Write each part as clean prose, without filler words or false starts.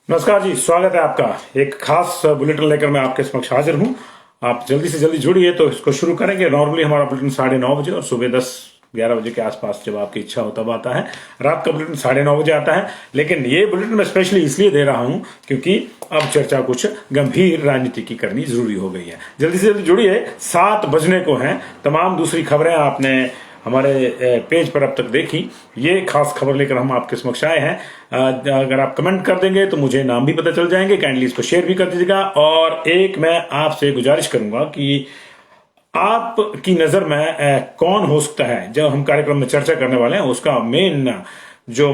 नमस्कार जी, स्वागत है आपका। एक खास बुलेटिन लेकर मैं आपके समक्ष हाजिर हूं। आप जल्दी से जल्दी जुड़िए तो इसको शुरू करेंगे। नॉर्मली हमारा बुलेटिन 9:30 बजे और सुबह 10-11 बजे के आसपास जब आपकी इच्छा हो तब आता है। रात का बुलेटिन 9:30 बजे आता है, लेकिन ये बुलेटिन मैं स्पेशली इसलिए दे रहा हूं क्योंकि अब चर्चा कुछ गंभीर राजनीति की करनी जरूरी हो गई है। जल्दी से जल्दी जुड़िए, 7 बजने को हैं। तमाम दूसरी खबरें आपने हमारे पेज पर अब तक देखी। ये खास खबर लेकर हम आपके समक्ष आए हैं। अगर आप कमेंट कर देंगे तो मुझे नाम भी पता चल जाएंगे। काइंडली इसको शेयर भी कर दीजिएगा। और एक मैं आपसे गुजारिश करूंगा कि आपकी नजर में कौन हो सकता है, जब हम कार्यक्रम में चर्चा करने वाले हैं उसका मेन जो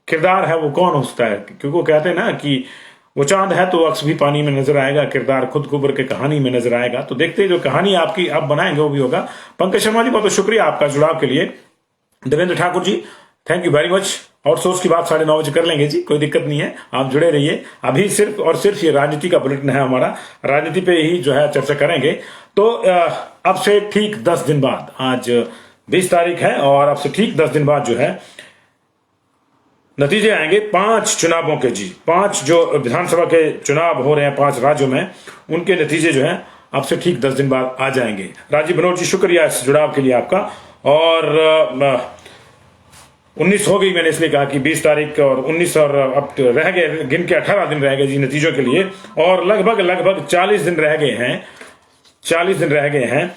किरदार है वो कौन हो सकता है। क्योंकि वो कहते हैं ना कि वो चांद है तो अक्स भी पानी में नजर आएगा, किरदार खुद कुबर के कहानी में नजर आएगा। तो देखते हैं जो कहानी आपकी आप बनाएंगे वो भी होगा। पंकज शर्मा जी, बहुत शुक्रिया आपका जुड़ाव के लिए। Devendra Thakur ji, thank you very much. Outsource की बात 9:30 बजे कर लेंगे जी, कोई दिक्कत नहीं है, आप जुड़े रहिए। अभी सिर्फ और सिर्फ ये राजनीति का बुलेटिन है हमारा, राजनीति पे ही जो है चर्चा करेंगे। तो अब से ठीक 10 दिन बाद, आज 20 तारीख है, और अब से ठीक 10 दिन बाद जो है नतीजे आएंगे 5 चुनावों के जी। 5 जो विधानसभा के चुनाव हो रहे हैं 5 राज्यों में, उनके नतीजे जो हैं अब से ठीक 10 दिन बाद आ जाएंगे। राजीव बनोट जी, शुक्रिया इस जुड़ाव के लिए आपका। और 19 हो गई, मैंने इसलिए कहा कि 20 तारीख और 19 और अब रह गए, गिन के 18 दिन रह गए जी नतीजों के लिए। और लगभग 40 दिन रह गए हैं। 40 दिन रह गए हैं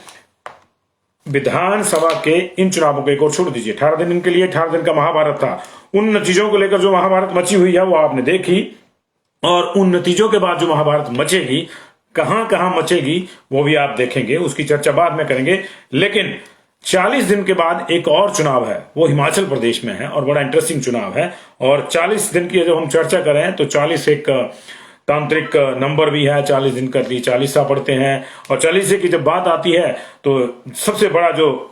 विधानसभा के इन चुनावों को। एक और छोड़ दीजिए, 18 दिन इनके लिए, 18 दिन का महाभारत था। उन नतीजों को लेकर जो महाभारत मची हुई है वो आपने देखी, और उन नतीजों के बाद जो महाभारत मचेगी, कहां कहां मचेगी, वो भी आप देखेंगे। उसकी चर्चा बाद में करेंगे। लेकिन 40 दिन के बाद एक और चुनाव है, वो हिमाचल प्रदेश में है, और बड़ा इंटरेस्टिंग चुनाव है। और 40 दिन की जब हम चर्चा करें तो 40 एक तांत्रिक नंबर भी है। 40 दिन कर दी 40 पढ़ते हैं, और 40 की जब बात आती है तो सबसे बड़ा जो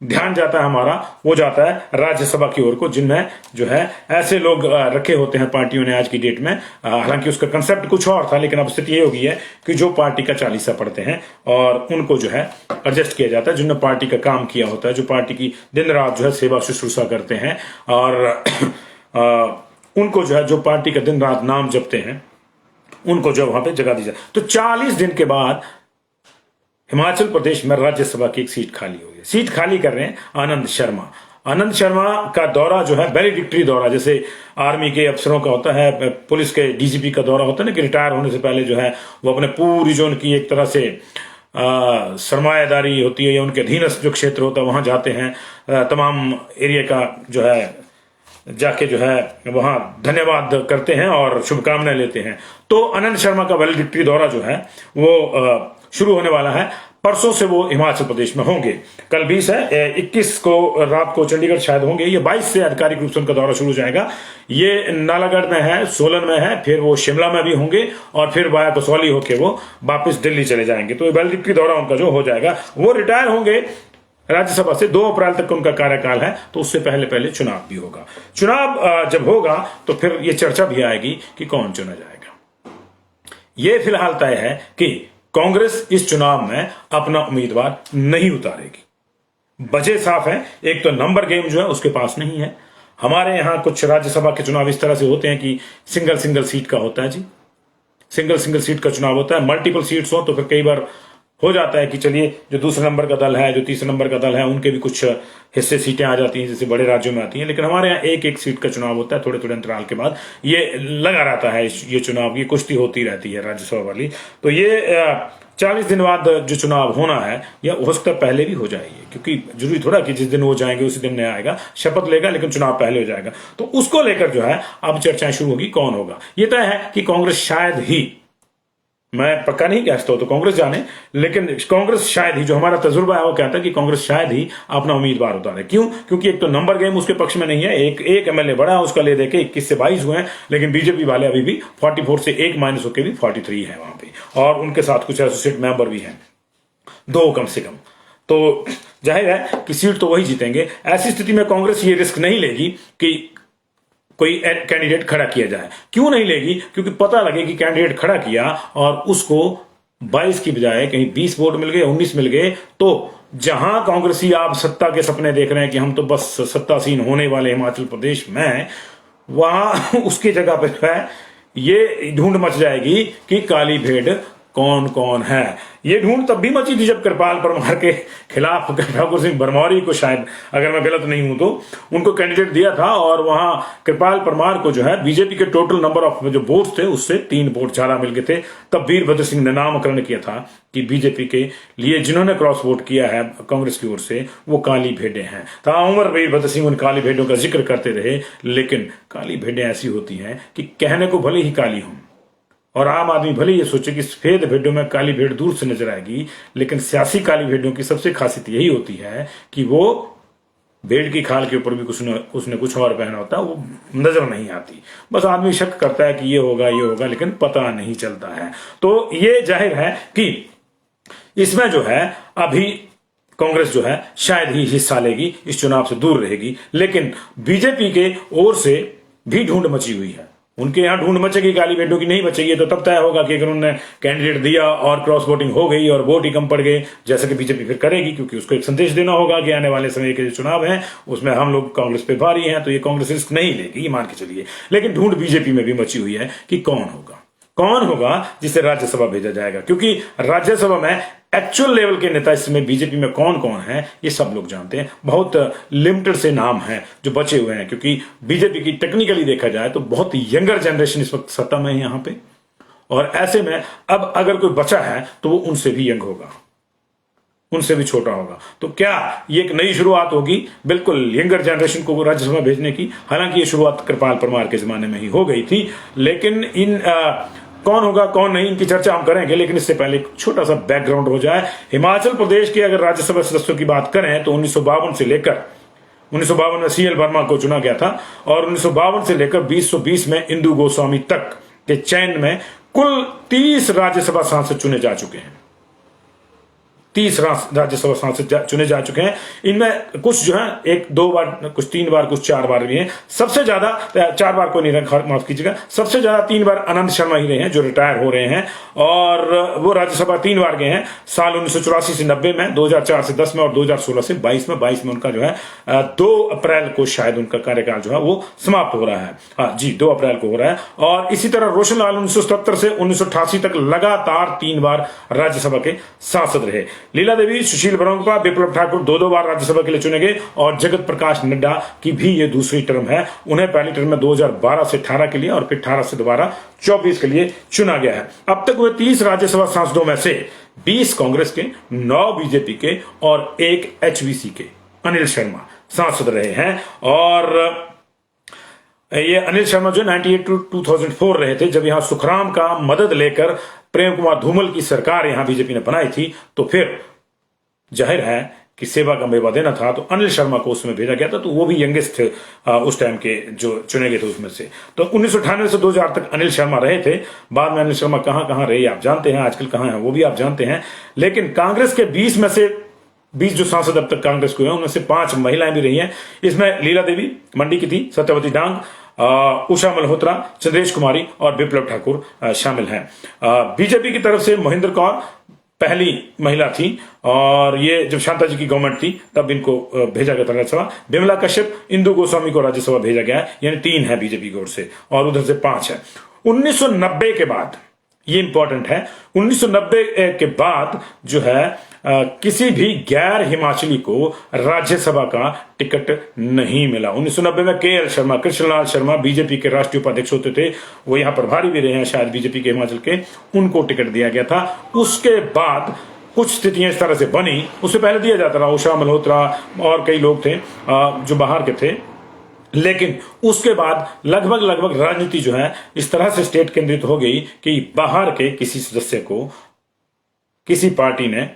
ध्यान जाता है हमारा, वो जाता है राज्यसभा की ओर को, जिनमें जो है ऐसे लोग रखे होते हैं पार्टियों ने आज की डेट में। हालांकि उसका कंसेप्ट कुछ और था, लेकिन अब स्थिति ये हो गई है कि जो पार्टी का 40 पढ़ते हैं और उनको जो है एडजस्ट किया जाता है, जिन्होंने पार्टी का काम किया होता है, जो पार्टी की दिन रात जो है सेवा शुश्रूषा करते हैं, और उनको जो है जो पार्टी का दिन रात नाम जपते हैं, उनको जो वहां पे जगह दी जाए। तो 40 दिन के बाद हिमाचल प्रदेश में राज्यसभा की एक सीट खाली हो गई। सीट खाली कर रहे हैं आनंद शर्मा। आनंद शर्मा का दौरा जो है वैलिडिक्टरी दौरा, जैसे आर्मी के अफसरों का होता है, पुलिस के डीजीपी का दौरा होता है ना, कि रिटायर होने से पहले जो है वो अपने पूरी जो उनकी एक तरह से सरमायादारी होती है या उनके अधीनस्थ जो क्षेत्र होता है वहां जाते हैं, तमाम एरिया का जो है जाके जो है वहां धन्यवाद करते हैं और शुभकामनाएं लेते हैं। तो आनंद शर्मा का वैलिडिक्टरी दौरा जो है वो शुरू होने वाला है। परसों से वो हिमाचल प्रदेश में होंगे। कल 20 है, 21 को रात को चंडीगढ़ शायद होंगे। ये 22 से आधिकारिक रूप से उनका दौरा शुरू हो जाएगा। ये नालागढ़ में है, सोलन में है, फिर वो शिमला में भी होंगे, और फिर वाया कसौली होके वो वापस दिल्ली चले जाएंगे। तो वैलिडिक्टरी दौरा उनका जो हो जाएगा, वो रिटायर होंगे राज्यसभा से। 2 अप्रैल तक उनका कार्यकाल है, तो उससे पहले पहले चुनाव भी होगा। चुनाव जब होगा तो फिर ये चर्चा भी आएगी कि कौन चुना जाएगा। ये फिलहाल तय है कि कांग्रेस इस चुनाव में अपना उम्मीदवार नहीं उतारेगी। वजह साफ है, एक तो नंबर गेम जो है उसके पास नहीं है। हमारे यहां कुछ राज्यसभा के चुनाव इस तरह से होते हैं कि सिंगल सीट का होता है जी, सिंगल सीट का चुनाव होता है। मल्टीपल सीट्स हो तो फिर कई बार हो जाता है कि चलिए जो दूसरे नंबर का दल है, जो तीसरे नंबर का दल है, उनके भी कुछ हिस्से सीटें आ जाती हैं, जैसे बड़े राज्यों में आती हैं। लेकिन हमारे यहाँ एक सीट का चुनाव होता है, थोड़े थोड़े अंतराल के बाद ये लगा रहता है। ये चुनाव, ये कुश्ती होती रहती है राज्यसभा वाली। तो ये 40 दिन बाद जो चुनाव होना है, या हो सकता है पहले भी हो जाएगी, क्योंकि जरूरी थोड़ा कि जिस दिन वो जाएंगे उसी दिन नया आएगा, शपथ लेगा, लेकिन चुनाव पहले हो जाएगा। तो उसको लेकर जो है अब चर्चाएं शुरू होगी कौन होगा। ये तय है कि कांग्रेस शायद ही, मैं पक्का नहीं कह सकता हूं तो कांग्रेस जाने, लेकिन कांग्रेस शायद ही, जो हमारा तजुर्बा है वो कहता है कि कांग्रेस शायद ही अपना उम्मीदवार उतारे। क्यों? क्योंकि एक तो नंबर गेम उसके पक्ष में नहीं है। एक एमएलए बढ़ा, उसका ले देके 21 से 22 हुए हैं, लेकिन बीजेपी वाले अभी भी 44 से 1 माइनस होकर भी 43 है वहां पे, और उनके साथ कुछ एसोसिएट मेंबर भी हैं, 2 कम से कम। तो जाहिर है कि सीट तो वही जीतेंगे। ऐसी स्थिति में कांग्रेस ये रिस्क नहीं लेगी कि कोई कैंडिडेट खड़ा किया जाए। क्यों नहीं लेगी? क्योंकि पता लगे कि कैंडिडेट खड़ा किया और उसको 22 की बजाय कहीं 20 वोट मिल गए, 19 मिल गए, तो जहां कांग्रेसी आप सत्ता के सपने देख रहे हैं कि हम तो बस सत्तासीन होने वाले हिमाचल प्रदेश में, वहां उसकी जगह पर जो है ये ढूंढ मच जाएगी कि काली भेड़ कौन कौन है। ये ढूंढ तब भी मची थी जब कृपाल परमार के खिलाफ ठाकुर सिंह भरमौरी को, शायद अगर मैं गलत नहीं हूं तो, उनको कैंडिडेट दिया था और वहां कृपाल परमार को जो है बीजेपी के टोटल नंबर ऑफ जो वोट थे उससे 3 वोट ज्यादा मिल गए थे। तब वीरभद्र सिंह ने नामकरण किया था कि बीजेपी के लिए जिन्होंने क्रॉस वोट किया है कांग्रेस की ओर से वो काली भेड़ें हैं। ताउमर वीरभद्र सिंह उन काली भेड़ों का जिक्र करते रहे, लेकिन काली भेड़ें ऐसी होती हैं कि कहने को भले ही काली हों और आम आदमी भले ये सोचे कि सफेद भेड़ों में काली भेड़ दूर से नजर आएगी, लेकिन सियासी काली भेड़ों की सबसे खासियत यही होती है कि वो भेड़ की खाल के ऊपर भी उसने कुछ और पहना होता है, वो नजर नहीं आती। बस आदमी शक करता है कि ये होगा, लेकिन पता नहीं चलता है। तो ये जाहिर है कि इसमें जो है अभी कांग्रेस जो है शायद ही हिस्सा लेगी, इस चुनाव से दूर रहेगी। लेकिन बीजेपी के ओर से भी ढूंढ मची हुई है। उनके यहां ढूंढ मचेगी, काली भेड़ों की नहीं बचेगी। तो तब तय होगा कि अगर उन्होंने कैंडिडेट दिया और क्रॉस वोटिंग हो गई और वोट ही कम पड़ गए, जैसे कि बीजेपी फिर करेगी, क्योंकि उसको एक संदेश देना होगा कि आने वाले समय के जो चुनाव है उसमें हम लोग कांग्रेस पे भारी हैं, तो ये कांग्रेस रिस्क नहीं लेगी, ये मान के चलिए। लेकिन ढूंढ बीजेपी में भी मची हुई है कि कौन होगा जिसे राज्यसभा भेजा जाएगा, क्योंकि राज्यसभा में एक्चुअल लेवल के नेता इस समय बीजेपी में कौन कौन है ये सब लोग जानते हैं। बहुत लिमिटेड से नाम हैं जो बचे हुए हैं, क्योंकि बीजेपी की टेक्निकली देखा जाए तो बहुत यंगर जनरेशन इस वक्त सत्ता में है यहां पे, और ऐसे में अब अगर कोई बचा है तो वो उनसे भी यंग होगा, उनसे भी छोटा होगा। तो क्या ये एक नई शुरुआत होगी बिल्कुल यंगर जनरेशन को राज्यसभा भेजने की? हालांकि ये शुरुआत कृपाल परमार के जमाने में ही हो गई थी, लेकिन इन कौन होगा कौन नहीं इनकी चर्चा हम करेंगे। लेकिन इससे पहले एक छोटा सा बैकग्राउंड हो जाए। हिमाचल प्रदेश के अगर राज्यसभा सदस्यों की बात करें तो 1952 से लेकर 1952 में CL वर्मा को चुना गया था, और 1952 से लेकर 2020 में इंदु गोस्वामी तक के चयन में कुल 30 राज्यसभा सांसद चुने जा चुके हैं। 30 राज्यसभा सांसद चुने जा चुके हैं। इनमें कुछ जो है 1-2 बार, कुछ 3 बार, कुछ 4 बार भी हैं। सबसे ज्यादा 4 बार को नहीं रखा, माफ कीजिएगा, सबसे ज्यादा 3 बार आनंद शर्मा ही रहे हैं जो रिटायर हो रहे हैं, और वो राज्यसभा 3 बार गए हैं, साल 1984 से 90 में, 2004 से 10 में और 2016 से 22 में। 22 में उनका जो है 2 अप्रैल को शायद उनका कार्यकाल जो है वो समाप्त हो रहा है। हाँ जी, 2 अप्रैल को हो रहा है। और इसी तरह रोशन लाल 1977 से 1988 तक लगातार 3 बार राज्यसभा के सांसद रहे। लीला देवी, सुशील बरोंगपा, विप्लव ठाकुर 2-2 बार राज्यसभा के लिए चुने गए, और जगत प्रकाश नड्डा की भी ये दूसरी टर्म है। उन्हें पहली टर्म में 2012 से 18 के लिए और फिर 18 से दोबारा 24 के लिए चुना गया है। अब तक हुए 30 राज्यसभा सांसदों में से 20 कांग्रेस के, 9 बीजेपी के और 1 HVC के अनिल शर्मा सांसद रहे हैं। और ये अनिल शर्मा जो 98 to 2004 रहे थे, जब यहां सुखराम का मदद लेकर प्रेम कुमार धूमल की सरकार यहां बीजेपी ने बनाई थी, तो फिर जाहिर है कि सेवा का मेवा देना था, तो अनिल शर्मा को उसमें भेजा गया था। तो वो भी यंगेस्ट थे उस टाइम के जो चुने गए थे उसमें से। तो 1998 से 2000 तक अनिल शर्मा रहे थे। बाद में अनिल शर्मा कहां कहां रहे आप जानते हैं, आजकल कहां है वो भी आप जानते हैं। लेकिन कांग्रेस के 20 में से 20 जो सांसद अब तक कांग्रेस को हैं, उनमें से 5 महिलाएं भी रही हैं। इसमें लीला देवी मंडी की थी, सत्यवती डांग, उषा मल्होत्रा, चंद्रेश कुमारी और विप्लव ठाकुर शामिल हैं। बीजेपी की तरफ से महेंद्र कौर पहली महिला थी, और ये जब शांता जी की गवर्नमेंट थी तब इनको भेजा गया था राज्यसभा। बिमला कश्यप, इंदु गोस्वामी को राज्यसभा भेजा गया है, यानी 3 है बीजेपी की ओर से, और उधर से 5 है। 1990 के बाद, ये इंपॉर्टेंट है, 1990 के बाद जो है किसी भी गैर हिमाचली को राज्यसभा का टिकट नहीं मिला। 1990 में KL शर्मा, कृष्णलाल शर्मा बीजेपी के राष्ट्रीय उपाध्यक्ष होते थे, वो यहां प्रभारी भी रहे हैं शायद बीजेपी के हिमाचल के, उनको टिकट दिया गया था। उसके बाद कुछ स्थितियां इस तरह से बनी, उससे पहले दिया जाता रहा, उषा मल्होत्रा और कई लोग थे जो बाहर के थे। लेकिन उसके बाद लगभग राजनीति जो है इस तरह से स्टेट केंद्रित हो गई कि बाहर के किसी सदस्य को किसी पार्टी ने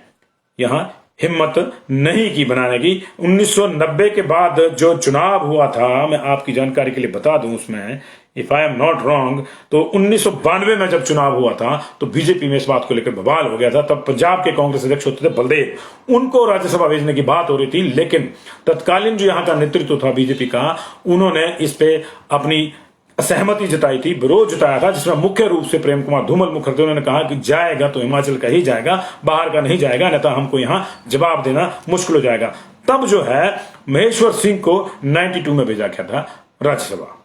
यहां हिम्मत नहीं की बनाने की। 1990 के बाद जो चुनाव हुआ था, मैं आपकी जानकारी के लिए बता दूं, उसमें if I am not wrong, तो 1992 में जब चुनाव हुआ था तो बीजेपी में इस बात को लेकर बवाल हो गया था। तब पंजाब के कांग्रेस अध्यक्ष होते थे बलदेव, उनको राज्यसभा भेजने की बात हो रही थी, लेकिन तत्कालीन जो यहां का नेतृत्व था बीजेपी का, उन्होंने इस पे अपनी असहमति जताई थी, विरोध जताया था, जिसमें मुख्य रूप से प्रेम कुमार धूमल मुखर थे। उन्होंने कहा कि जाएगा तो हिमाचल का ही जाएगा, बाहर का नहीं जाएगा, नहीं तो हमको यहां जवाब देना मुश्किल हो जाएगा। तब जो है महेश्वर सिंह को 92 में भेजा गया था राज्यसभा।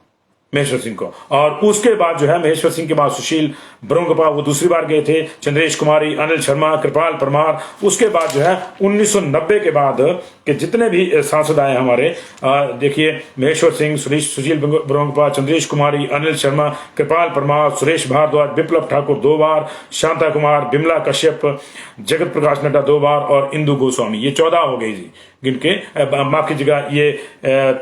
महेश्वर सिंह को। और उसके बाद जो है महेश्वर सिंह के बाद सुशील ब्रोंगपा, वो दूसरी बार गए थे, चंद्रेश कुमारी, अनिल शर्मा, कृपाल परमार। उसके बाद जो है 1990 के बाद के जितने भी सांसद आए हमारे, देखिए महेश्वर सिंह, सुशील ब्रोंगपा, चंद्रेश कुमारी, अनिल शर्मा, कृपाल परमार, सुरेश भारद्वाज, विप्लव ठाकुर 2 बार, शांता कुमार, बिमला कश्यप, जगत प्रकाश नड्डा 2 बार और इंदु गोस्वामी। ये 14 हो गई जी गिनके, माफ कीजिएगा ये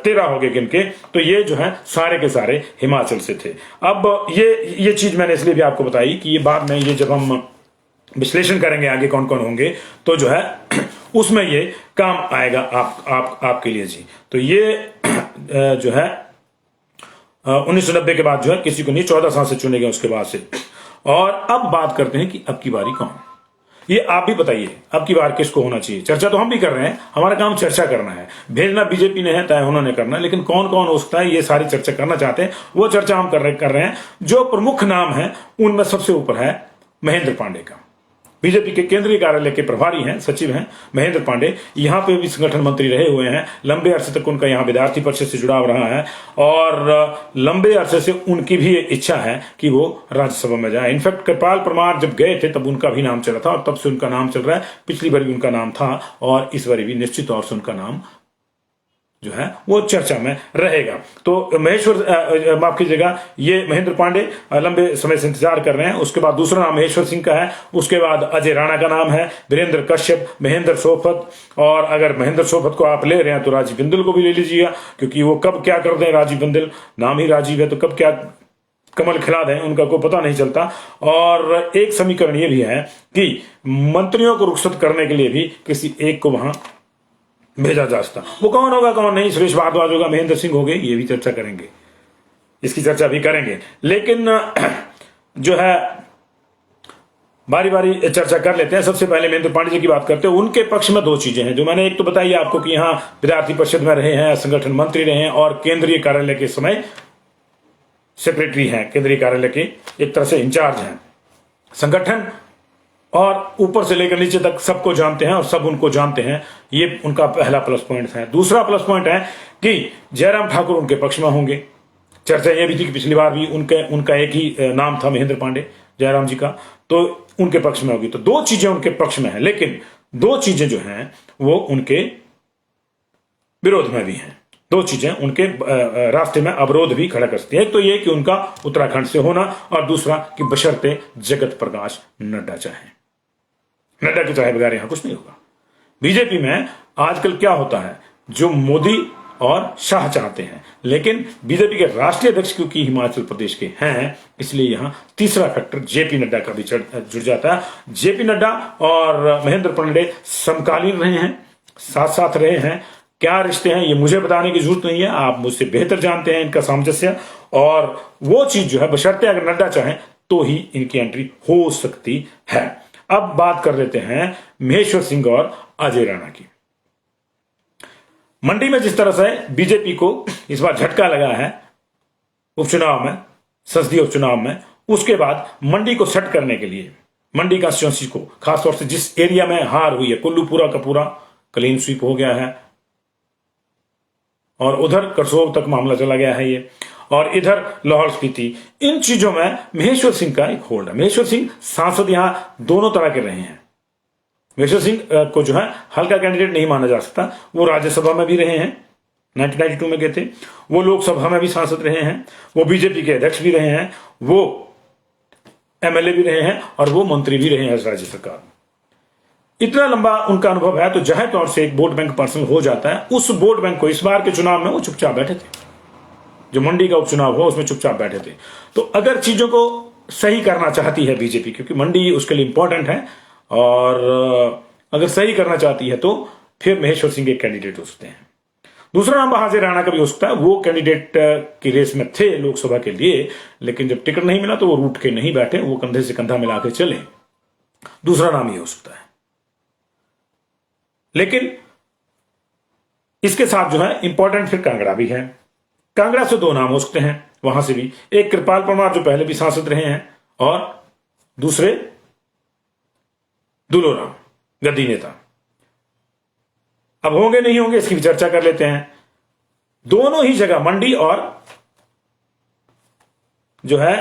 13 हो गए गिनके। तो ये जो है सारे के सारे हिमाचल से थे। अब ये चीज मैंने इसलिए भी आपको बताई कि ये बाद में, ये जब हम विश्लेषण करेंगे आगे कौन कौन होंगे, तो जो है उसमें ये काम आएगा आपके लिए जी। तो ये जो है 1990 के बाद जो है किसी को नहीं, 14 सांसद चुने गए उसके बाद से। और अब बात करते हैं कि अब की बारी कौन, ये आप भी बताइए अब की बार किसको होना चाहिए। चर्चा तो हम भी कर रहे हैं, हमारा काम चर्चा करना है, भेजना बीजेपी ने है, तय उन्होंने करना है, लेकिन कौन कौन हो सकता है ये सारी चर्चा करना चाहते हैं, वो चर्चा हम कर रहे हैं। जो प्रमुख नाम है उनमें सबसे ऊपर है महेंद्र पांडे का। बीजेपी के केंद्रीय कार्यालय के प्रभारी हैं, सचिव हैं महेंद्र पांडे। यहां पे भी संगठन मंत्री रहे हुए हैं, लंबे अरसे तक उनका यहां विद्यार्थी परिषद से जुड़ाव रहा है और लंबे अरसे से उनकी भी इच्छा है कि वो राज्यसभा में जाए। इनफैक्ट कृपाल परमार जब गए थे तब उनका भी नाम चला था और तब से उनका नाम चल रहा है। पिछली बार भी उनका नाम था और इस बार भी निश्चित तौर से उनका नाम जो है वो चर्चा में रहेगा। तो महेश्वर, माफ कीजिएगा, ये महेंद्र पांडे लंबे समय से इंतजार कर रहे हैं। उसके बाद दूसरा नाम महेश्वर सिंह का है, उसके बाद अजय राणा का नाम है, वीरेंद्र कश्यप, महेंद्र सोफत, और अगर महेंद्र सोफत को आप ले रहे हैं तो राजीव बिंदल को भी ले लीजिएगा, क्योंकि वो कब क्या कर दें, राजीव बिंदल नाम ही राजीव है तो कब क्या कमल खिला दें उनका कोई पता नहीं चलता। और एक समीकरण ये भी है कि मंत्रियों को रुखसत करने के लिए भी किसी एक को वहां भेजा जा सकता। वो कौन होगा कौन नहीं, सुरेश भारद्वाज होगा, महेंद्र सिंह होंगे, ये भी चर्चा करेंगे, इसकी चर्चा भी करेंगे। लेकिन जो है बारी बारी चर्चा कर लेते हैं। सबसे पहले महेंद्र पांडे जी की बात करते हैं। उनके पक्ष में 2 चीजें हैं जो मैंने एक तो बताई आपको कि यहाँ विद्यार्थी परिषद में रहे हैं, संगठन मंत्री रहे हैं और केंद्रीय कार्यालय के समय सेक्रेटरी हैं, केंद्रीय कार्यालय के एक तरह से इंचार्ज हैं। संगठन और ऊपर से लेकर नीचे तक सबको जानते हैं और सब उनको जानते हैं, ये उनका पहला प्लस पॉइंट है। दूसरा प्लस पॉइंट है कि जयराम ठाकुर उनके पक्ष में होंगे। चर्चा ये भी थी कि पिछली बार भी उनका एक ही नाम था महेंद्र पांडे, जयराम जी का, तो उनके पक्ष में होगी। तो 2 चीजें उनके पक्ष में है, लेकिन 2 चीजें जो हैं वो उनके विरोध में भी हैं। 2 चीजें उनके रास्ते में अवरोध भी खड़ा कर सकती है। एक तो ये कि उनका उत्तराखंड से होना और दूसरा कि बशर्ते जगत प्रकाश नड्डा चाहे, नड्डा के चाहे बगैर यहां कुछ नहीं होगा। बीजेपी में आजकल क्या होता है, जो मोदी और शाह चाहते हैं, लेकिन बीजेपी के राष्ट्रीय अध्यक्ष क्योंकि हिमाचल प्रदेश के हैं, इसलिए यहां तीसरा फैक्टर जेपी नड्डा का भी जुड़ जाता है। जेपी नड्डा और महेंद्र पांडे समकालीन रहे हैं, साथ साथ रहे हैं। क्या रिश्ते हैं ये मुझे बताने की जरूरत नहीं है, आप मुझसे बेहतर जानते हैं इनका सामंजस्य। और वो चीज जो है बशर्ते अगर नड्डा चाहें तो ही इनकी एंट्री हो सकती है। अब बात कर लेते हैं महेश्वर सिंह और अजय राणा की। मंडी में जिस तरह से बीजेपी को इस बार झटका लगा है उपचुनाव में, संसदीय उपचुनाव में, उसके बाद मंडी को सेट करने के लिए, मंडी कॉन्स्टिट्यूंसी को खासतौर से जिस एरिया में हार हुई है, कुल्लू पूरा का पूरा क्लीन स्वीप हो गया है और उधर करसोग तक मामला चला गया है ये, और इधर लाहौल स्पीति, इन चीजों में महेश्वर सिंह का एक होल्ड है। महेश्वर सिंह सांसद यहां दोनों तरह के रहे हैं। महेश्वर सिंह को जो है हल्का कैंडिडेट नहीं माना जा सकता। वो राज्यसभा में भी रहे हैं, 1992 में गए थे, वो लोकसभा में भी सांसद रहे हैं, वो बीजेपी के अध्यक्ष भी रहे हैं, वो एमएलए भी रहे हैं और वो मंत्री भी रहे हैं राज्य सरकार में। इतना लंबा उनका अनुभव है, तो जाहिर तौर से एक वोट बैंक पर्सन हो जाता है। उस वोट बैंक को इस बार के चुनाव में वो चुपचाप बैठे थे, जो मंडी का उपचुनाव हो उसमें चुपचाप बैठे थे। तो अगर चीजों को सही करना चाहती है बीजेपी, क्योंकि मंडी उसके लिए इंपॉर्टेंट है, और अगर सही करना चाहती है तो फिर महेश्वर सिंह एक कैंडिडेट हो सकते हैं। दूसरा नाम अजय राणा का भी हो सकता है। वो कैंडिडेट की रेस में थे लोकसभा के लिए, लेकिन जब टिकट नहीं मिला तो वो रूठ के नहीं बैठे, वो कंधे से कंधा मिला के चले। दूसरा नाम ये हो सकता है। लेकिन इसके साथ जो है इंपॉर्टेंट फिर कांगड़ा भी है। कांगड़ा से 2 नाम हो सकते हैं, वहां से भी एक कृपाल परमार जो पहले भी सांसद रहे हैं, और दूसरे दुलोराम गद्दी नेता। अब होंगे नहीं होंगे इसकी भी चर्चा कर लेते हैं। दोनों ही जगह मंडी और जो है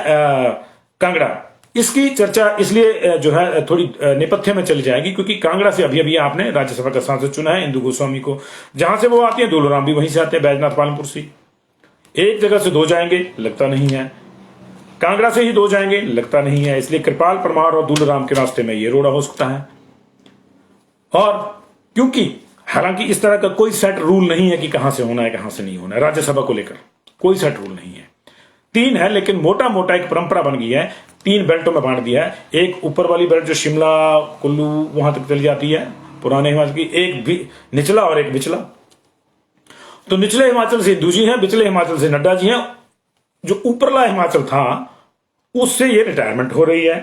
कांगड़ा, इसकी चर्चा इसलिए जो है थोड़ी नेपथ्य में चली जाएगी क्योंकि कांगड़ा से अभी अभी आपने राज्यसभा का सांसद चुना है इंदु गोस्वामी को। जहां से वो आती है दुलराम भी वहीं से आते हैं, बैजनाथ पालमपुर से। एक जगह से दो जाएंगे लगता नहीं है, कांगड़ा से ही दो जाएंगे लगता नहीं है, इसलिए कृपाल परमार और दुलराम के रास्ते में ये रोड़ा हो सकता है। और क्योंकि हालांकि इस तरह का कोई सेट रूल नहीं है कि कहां से होना है कहां से नहीं होना है, राज्यसभा को लेकर कोई सेट रूल नहीं है। 3 है, लेकिन मोटा मोटा एक परंपरा बन गई है, 3 बेल्टों में बांट दिया है। एक ऊपर वाली बेल्ट जो शिमला कुल्लू वहां तक चली जाती है पुराने हिमाचल की, एक भी निचला और एक बिचला। तो निचले हिमाचल से इंदू जी हैं, बिचले हिमाचल से नड्डा जी हैं। जो ऊपरला हिमाचल था उससे ये रिटायरमेंट हो रही है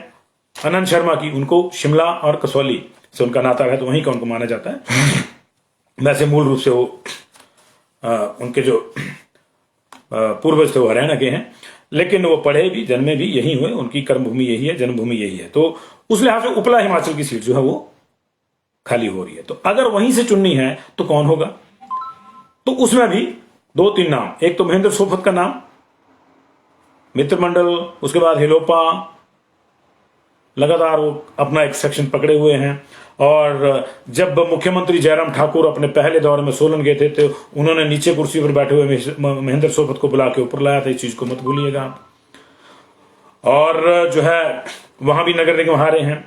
आनंद शर्मा की, उनको शिमला और कसौली से उनका नाता है तो वहीं का उनको माना जाता है। वैसे मूल रूप से वो उनके जो पूर्वज थे वो हरियाणा के हैं, लेकिन वो पढ़े भी जन्मे भी यही हुए, उनकी कर्मभूमि यही है, जन्मभूमि यही है। तो उस लिहाज से उपला हिमाचल की सीट जो है वो खाली हो रही है। तो अगर वहीं से चुननी है तो कौन होगा? तो उसमें भी 2-3 नाम, एक तो महेंद्र सोफत का नाम, मित्रमंडल, उसके बाद हिलोपा, लगातार वो अपना एक सेक्शन पकड़े हुए हैं। और जब मुख्यमंत्री जयराम ठाकुर अपने पहले दौर में सोलन गए थे तो उन्होंने नीचे कुर्सी पर बैठे हुए महेंद्र सोफत को बुला के ऊपर लाया था, इस चीज को मत भूलिएगा आप। और जो है वहां भी नगर निगम हारे हैं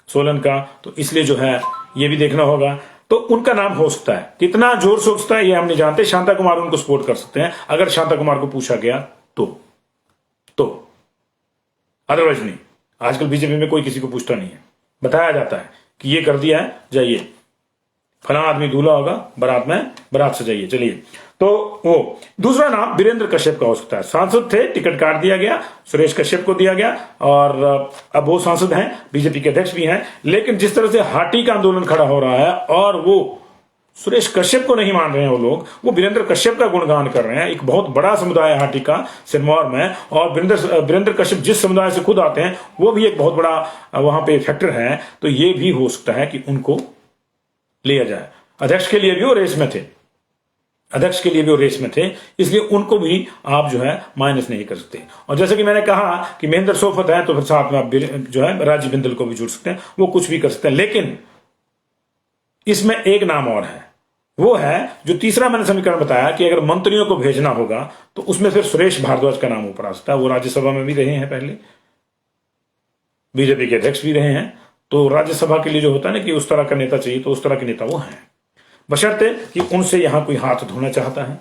सोलन का, तो इसलिए जो है ये भी देखना होगा। तो उनका नाम हो सकता है, कितना जोर से उठता है ये हम नहीं जानते। शांता कुमार उनको सपोर्ट कर सकते हैं अगर शांता कुमार को पूछा गया तो अदरवाइज नहीं। आजकल बीजेपी में कोई किसी को पूछता नहीं है, बताया जाता है कि ये कर दिया है, जाइए फला आदमी दूल्हा होगा, बारात में बारात से जाइए, चलिए। तो वो दूसरा नाम वीरेंद्र कश्यप का हो सकता है। सांसद थे, टिकट काट दिया गया, सुरेश कश्यप को दिया गया और अब वो सांसद हैं, बीजेपी के अध्यक्ष भी हैं। लेकिन जिस तरह से हाटी का आंदोलन खड़ा हो रहा है और वो सुरेश कश्यप को नहीं मान रहे हैं वो लोग, वो वीरेंद्र कश्यप का गुणगान कर रहे हैं। एक बहुत बड़ा समुदाय हाटी का सिरमौर में, और वीरेंद्र कश्यप जिस समुदाय से खुद आते हैं वो भी एक बहुत बड़ा वहां पे फैक्टर है। तो ये भी हो सकता है कि उनको लिया जाए। अध्यक्ष के लिए भी वो रेस में थे, अध्यक्ष के लिए भी वो रेस में थे, इसलिए उनको भी आप जो है माइनस नहीं कर सकते। और जैसे कि मैंने कहा कि महेंद्र सोफत है तो फिर साथ में आप जो है राजीव बिंदल को भी जुड़ सकते हैं, वो कुछ भी कर सकते हैं। लेकिन इसमें एक नाम और है, वो है जो तीसरा मैंने समीकरण बताया कि अगर मंत्रियों को भेजना होगा तो उसमें फिर सुरेश भारद्वाज का नाम ऊपर आ सकता है। वो राज्यसभा में भी रहे हैं, पहले बीजेपी के अध्यक्ष भी रहे हैं। तो राज्यसभा के लिए जो होता है ना कि उस तरह का नेता चाहिए, तो उस तरह के नेता वो हैं, बशर्ते कि उनसे यहां कोई हाथ धोना चाहता है,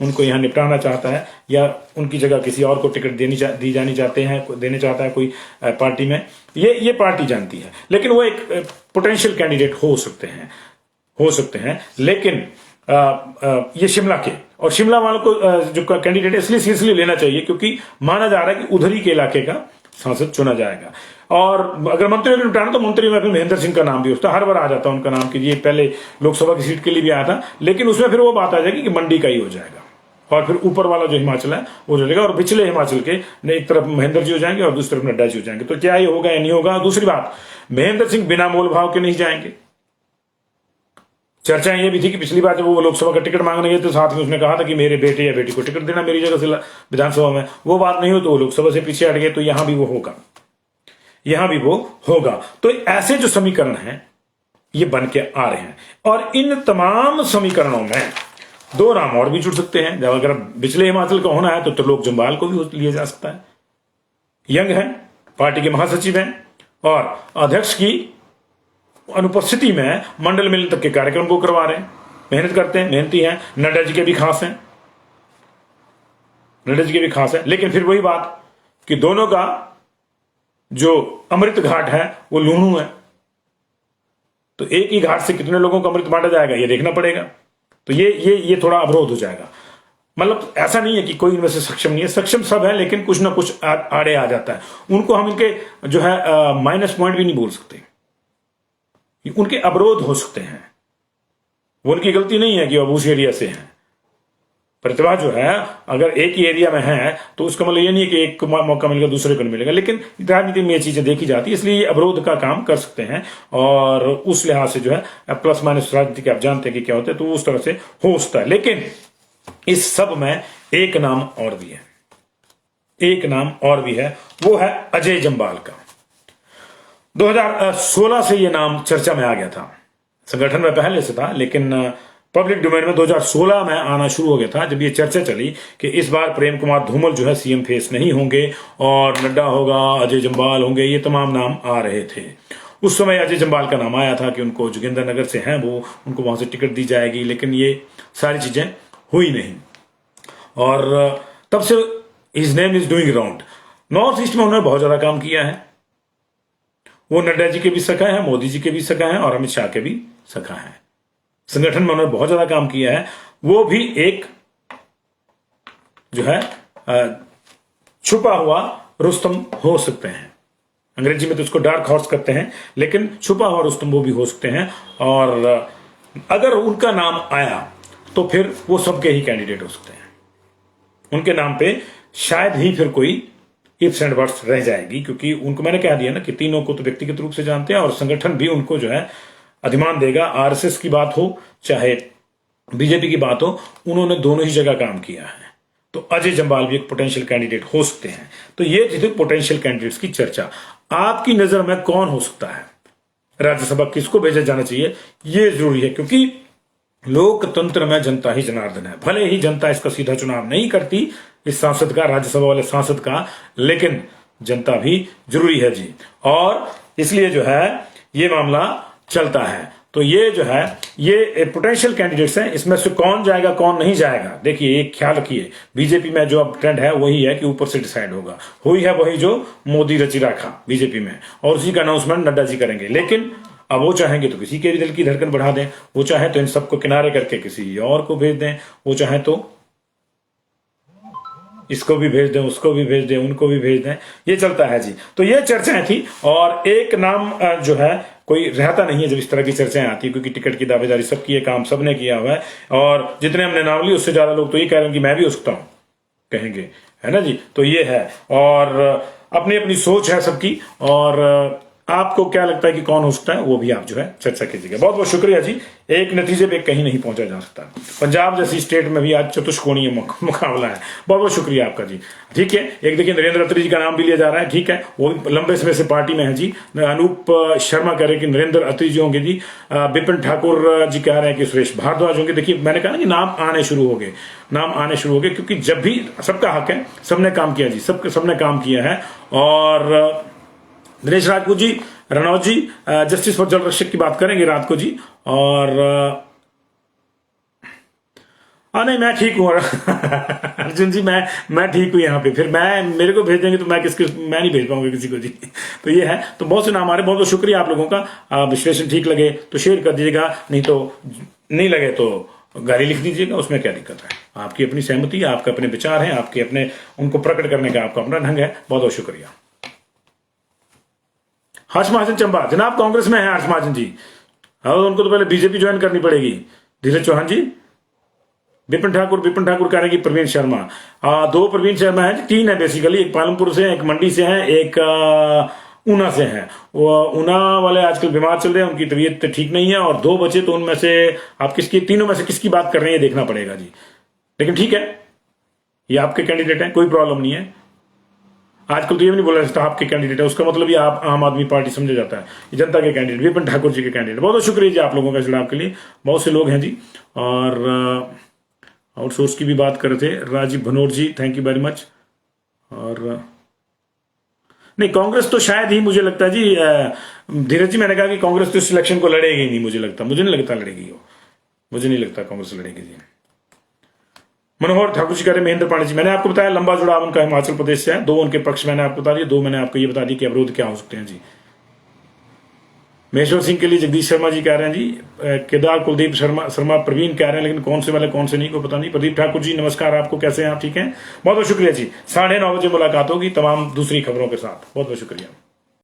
उनको यहां निपटाना चाहता है, या उनकी जगह किसी और को टिकट दी जानी चाहते हैं, देने चाहता है कोई पार्टी में, ये पार्टी जानती है। लेकिन वो एक पोटेंशियल कैंडिडेट हो सकते हैं। लेकिन ये शिमला के और शिमला वालों को जो कैंडिडेट है इसलिए सीरियसली लेना चाहिए क्योंकि माना जा रहा है कि उधर ही के इलाके का सांसद चुना जाएगा। और अगर मंत्रियों को निपटाना तो मंत्री में फिर महेंद्र सिंह का नाम भी होता, हर बार आ जाता उनका नाम कि ये पहले लोकसभा की सीट के लिए भी आया था, लेकिन उसमें फिर वो बात आ जाएगी कि मंडी का ही हो जाएगा और फिर ऊपर वाला जो हिमाचल है वो चलेगा। और पिछले हिमाचल के एक तरफ महेंद्र जी हो जाएंगे और दूसरी तरफ नड्डा जी हो जाएंगे। तो क्या ये होगा या नहीं होगा? दूसरी बात, महेंद्र सिंह बिना मोल भाव के नहीं जाएंगे। चर्चा ये भी थी कि पिछली बार जब वो लोकसभा का टिकट मांगने गए तो साथ में उसने कहा था कि मेरे बेटे या बेटी को टिकट देना मेरी जगह से विधानसभा में। वो बात नहीं हो तो वो लोकसभा से पीछे हट गए। तो यहां भी वो होगा। तो ऐसे जो समीकरण हैं ये बन के आ रहे हैं। और इन तमाम समीकरणों में 2 नाम और भी जुड़ सकते हैं। जब अगर पिछले हिमाचल का होना है तो त्रिलोक जम्वाल को भी लिया जा सकता है। यंग है, पार्टी के महासचिव हैं और अध्यक्ष की अनुपस्थिति में मंडल मिलन तक के कार्यक्रम को करवा रहे हैं, मेहनत करते हैं, मेहनती हैं। नड्डा जी के भी खास हैं। लेकिन फिर वही बात कि दोनों का जो अमृत घाट है वो लूणू है। तो एक ही घाट से कितने लोगों को अमृत बांटा जाएगा ये देखना पड़ेगा। तो ये थोड़ा अवरोध हो जाएगा। मतलब ऐसा नहीं है कि कोई इनमें से सक्षम नहीं है, सक्षम सब है, लेकिन कुछ ना कुछ आड़े आ जाता है। उनको हम इनके जो है माइनस पॉइंट भी नहीं बोल सकते, उनके अवरोध हो सकते हैं। वो उनकी गलती नहीं है कि वो उस एरिया से हैं। प्रतिभा जो है अगर एक ही एरिया में है तो उसका मतलब ये नहीं है कि एक को मौका मिलेगा दूसरे को नहीं मिलेगा। लेकिन राजनीति में ये चीजें देखी जाती है, इसलिए ये अवरोध का काम कर सकते हैं। और उस लिहाज से जो है प्लस माइनस राजनीति के आप जानते हैं कि क्या होता है, तो उस तरह से हो सकता है। लेकिन इस सब में एक नाम और भी है, एक नाम और भी है, वो है अजय जम्बाल का। 2016 से ये नाम चर्चा में आ गया था, संगठन में पहले से था लेकिन पब्लिक डोमेन में 2016 में आना शुरू हो गया था, जब ये चर्चा चली कि इस बार प्रेम कुमार धूमल जो है सीएम फेस नहीं होंगे और नड्डा होगा, अजय जम्बाल होंगे, ये तमाम नाम आ रहे थे। उस समय अजय जम्बाल का नाम आया था कि उनको जोगिंदरनगर से हैं वो, उनको वहां से टिकट दी जाएगी, लेकिन ये सारी चीजें हुई नहीं और तब से his name is doing round. North east में उन्होंने बहुत ज्यादा काम किया है, वो नड्डा जी के भी सखा है, मोदी जी के भी सखा है और अमित शाह के भी सखा है। संगठन में उन्होंने बहुत ज्यादा काम किया है। वो भी एक जो है छुपा हुआ रुस्तम हो सकते हैं, अंग्रेजी में तो उसको डार्क हॉर्स कहते हैं, लेकिन छुपा हुआ रुस्तम वो भी हो सकते हैं। और अगर उनका नाम आया तो फिर वो सबके ही कैंडिडेट हो सकते हैं, उनके नाम पे शायद ही फिर कोई इफ्स एंड बट्स रह जाएगी, क्योंकि उनको मैंने कह दिया ना कि तीनों को तो व्यक्तिगत रूप से जानते हैं और संगठन भी उनको जो है अधिमान देगा। आरएसएस की बात हो चाहे बीजेपी की बात हो, उन्होंने दोनों ही जगह काम किया है, तो अजय जम्बाल भी एक पोटेंशियल कैंडिडेट हो सकते हैं। तो ये थी पोटेंशियल कैंडिडेट्स की चर्चा। आपकी नजर में कौन हो सकता है, राज्यसभा किसको भेजा जाना चाहिए, ये जरूरी है, क्योंकि लोकतंत्र में जनता ही जनार्दन है। भले ही जनता इसका सीधा चुनाव नहीं करती, इस सांसद का, राज्यसभा वाले सांसद का, लेकिन जनता भी जरूरी है जी। और इसलिए जो है ये मामला चलता है। तो ये जो है ये पोटेंशियल कैंडिडेट्स हैं, इसमें से कौन जाएगा कौन नहीं जाएगा, देखिए एक ख्याल रखिए, बीजेपी में जो अब ट्रेंड है वही है कि ऊपर से डिसाइड होगा, हुई है वही जो मोदी रची रखा बीजेपी में, और उसी का अनाउंसमेंट नड्डा जी करेंगे। लेकिन अब वो चाहेंगे तो किसी के भी दिल की धड़कन बढ़ा दें, वो चाहे तो इन सबको किनारे करके किसी और को भेज दें, वो चाहे तो इसको भी भेज दें, उसको भी भेज दें, उनको भी भेज दें, ये चलता है जी। तो ये चर्चाएं थी और एक नाम जो है कोई रहता नहीं है जब इस तरह की चर्चाएं आती है, क्योंकि टिकट की दावेदारी सबकी है, काम सबने किया हुआ है और जितने हमने नाम लिए उससे ज्यादा लोग तो ये कह रहे हैं कि मैं भी हो सकता हूं, कहेंगे, है ना जी। तो ये है और अपनी अपनी सोच है सबकी, और आपको क्या लगता है कि कौन हो सकता है वो भी आप जो है चर्चा कीजिएगा। बहुत बहुत शुक्रिया जी। एक नतीजे पे कहीं नहीं पहुंचा जा सकता, पंजाब जैसी स्टेट में भी आज चतुष्कोणीय मुकाबला है। बहुत बहुत शुक्रिया आपका जी। ठीक है, एक देखिए नरेंद्र अत्री जी का नाम भी लिया जा रहा है, ठीक है, वो भी लंबे समय से पार्टी में है जी। अनूप शर्मा कह रहे हैं कि नरेंद्र अत्री जी होंगे जी। विपिन ठाकुर जी कह रहे हैं कि सुरेश भारद्वाज होंगे। देखिए मैंने कहा ना कि नाम आने शुरू हो गए, नाम आने शुरू हो गए, क्योंकि जब भी सबका हक है, सबने काम किया जी, सबने काम किया है। और दिनेश राजपूत जी, रनौत जी, जस्टिस फॉर जल रक्षक की बात करेंगे रात को जी। और नहीं मैं ठीक हूँ अर्जुन जी, मैं ठीक हूँ यहाँ पे। फिर मेरे को भेज देंगे तो मैं नहीं भेज पाऊंगा किसी को जी। तो ये है, तो बहुत से नाम आ रहे, बहुत बहुत शुक्रिया आप लोगों का। विश्लेषण ठीक लगे तो शेयर कर दीजिएगा, नहीं तो नहीं लगे तो गाली लिख दीजिएगा, उसमें क्या दिक्कत है। आपकी अपनी सहमति, आपके अपने विचार हैं, आपके अपने उनको प्रकट करने का आपका अपना ढंग है। बहुत बहुत शुक्रिया। हर्ष महाजन चंबा, जनाब कांग्रेस में है हर्ष महाजन जी, और उनको तो पहले बीजेपी ज्वाइन करनी पड़ेगी। धीरज चौहान जी, विपिन ठाकुर कह रहे हैं कि प्रवीण शर्मा, दो प्रवीण शर्मा है, तीन है बेसिकली, एक पालमपुर से, एक मंडी से है, एक ऊना से है। वो ऊना वाले आजकल बीमार चल रहे हैं, उनकी तबीयत ठीक नहीं है, और दो बचे, तो उनमें से आप तीनों में से किसकी बात कर रहे हैं देखना पड़ेगा जी। लेकिन ठीक है, ये आपके कैंडिडेट हैं, कोई प्रॉब्लम नहीं है। आजकल तो ये भी नहीं बोला जाता आपके कैंडिडेट है, उसका मतलब ये आप आम आदमी पार्टी समझा जाता है। ये जनता के कैंडिडेट, विपिन ठाकुर जी के कैंडिडेट। बहुत बहुत शुक्रिया जी आप लोगों का जुड़ाव के लिए। बहुत से लोग हैं जी। और आउटसोर्स की भी बात कर रहे थे राजीव भनोर जी, थैंक यू वेरी मच। और नहीं, कांग्रेस तो शायद ही, मुझे लगता है जी, धीरज जी मैंने कहा कि कांग्रेस तो इस इलेक्शन को लड़ेगी नहीं, मुझे नहीं लगता लड़ेगी वो, मुझे नहीं लगता कांग्रेस लड़ेगी जी। मनोहर ठाकुर जी कह रहे महेंद्र पांडे जी, मैंने आपको बताया लंबा जुड़ाव उनका हिमाचल प्रदेश से है। दो उनके पक्ष मैंने आपको बता दिया, दो मैंने आपको ये बता दी कि अवरोध क्या हो सकते हैं जी। महेश्वर सिंह के लिए जगदीश शर्मा जी कह रहे हैं जी, केदार कुलदीप शर्मा प्रवीण कह रहे हैं, लेकिन कौन से वाले कौन से नहीं को पता नहीं। प्रदीप ठाकुर जी नमस्कार, आपको कैसे हैं आप, ठीक हैं? बहुत बहुत शुक्रिया जी। 9:30 बजे मुलाकात होगी तमाम दूसरी खबरों के साथ। बहुत बहुत शुक्रिया।